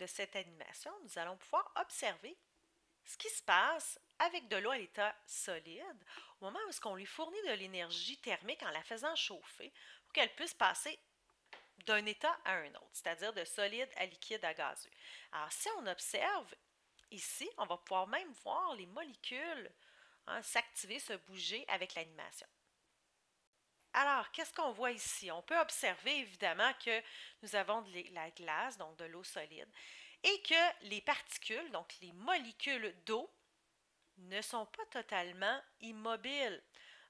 de cette animation, nous allons pouvoir observer ce qui se passe avec de l'eau à l'état solide au moment où on lui fournit de l'énergie thermique en la faisant chauffer pour qu'elle puisse passer d'un état à un autre, c'est-à-dire de solide à liquide à gazeux. Alors, si on observe ici, on va pouvoir même voir les molécules s'activer, se bouger avec l'animation. Alors, qu'est-ce qu'on voit ici? On peut observer évidemment que nous avons de la glace, donc de l'eau solide, et que les particules, donc les molécules d'eau, ne sont pas totalement immobiles.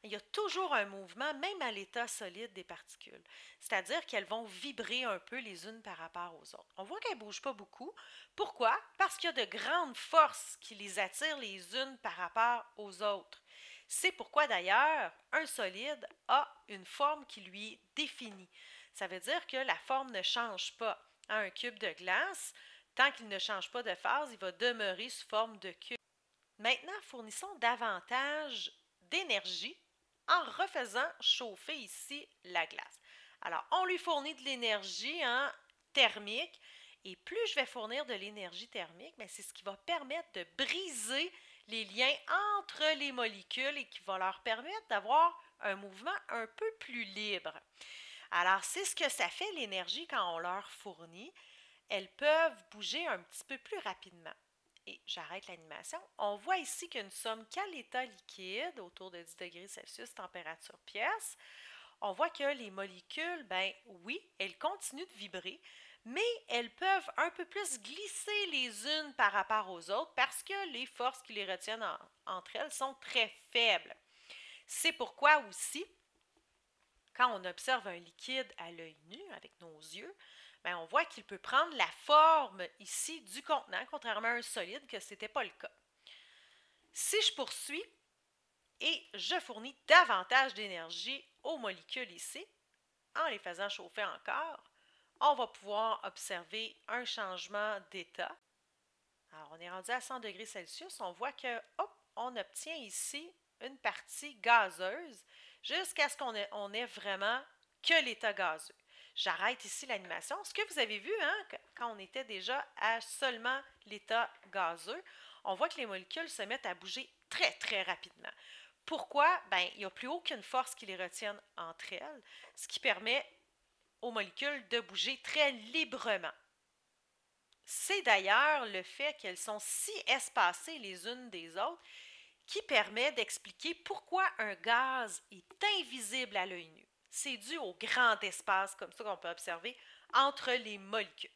Il y a toujours un mouvement, même à l'état solide des particules. C'est-à-dire qu'elles vont vibrer un peu les unes par rapport aux autres. On voit qu'elles ne bougent pas beaucoup. Pourquoi? Parce qu'il y a de grandes forces qui les attirent les unes par rapport aux autres. C'est pourquoi d'ailleurs, un solide a une forme qui lui est définie. Ça veut dire que la forme ne change pas. Un cube de glace, tant qu'il ne change pas de phase, il va demeurer sous forme de cube. Maintenant, fournissons davantage d'énergie en refaisant chauffer ici la glace. Alors, on lui fournit de l'énergie thermique et plus je vais fournir de l'énergie thermique, c'est ce qui va permettre de briser les liens entre les molécules et qui va leur permettre d'avoir un mouvement un peu plus libre. Alors, c'est ce que ça fait l'énergie quand on leur fournit. Elles peuvent bouger un petit peu plus rapidement. Et j'arrête l'animation. On voit ici que nous sommes qu'à l'état liquide, autour de 10 degrés Celsius, température pièce. On voit que les molécules, oui, elles continuent de vibrer, mais elles peuvent un peu plus glisser les unes par rapport aux autres parce que les forces qui les retiennent entre elles sont très faibles. C'est pourquoi aussi, quand on observe un liquide à l'œil nu, avec nos yeux, on voit qu'il peut prendre la forme ici du contenant, contrairement à un solide que ce n'était pas le cas. Si je poursuis et je fournis davantage d'énergie aux molécules ici, en les faisant chauffer encore, on va pouvoir observer un changement d'état. Alors, on est rendu à 100 degrés Celsius, on voit que, on obtient ici une partie gazeuse jusqu'à ce qu'on ait vraiment que l'état gazeux. J'arrête ici l'animation. Ce que vous avez vu, quand on était déjà à seulement l'état gazeux, on voit que les molécules se mettent à bouger très, très rapidement. Pourquoi? Il n'y a plus aucune force qui les retienne entre elles, ce qui permet aux molécules de bouger très librement. C'est d'ailleurs le fait qu'elles sont si espacées les unes des autres qui permet d'expliquer pourquoi un gaz est invisible à l'œil nu. C'est dû au grand espace comme ça qu'on peut observer entre les molécules.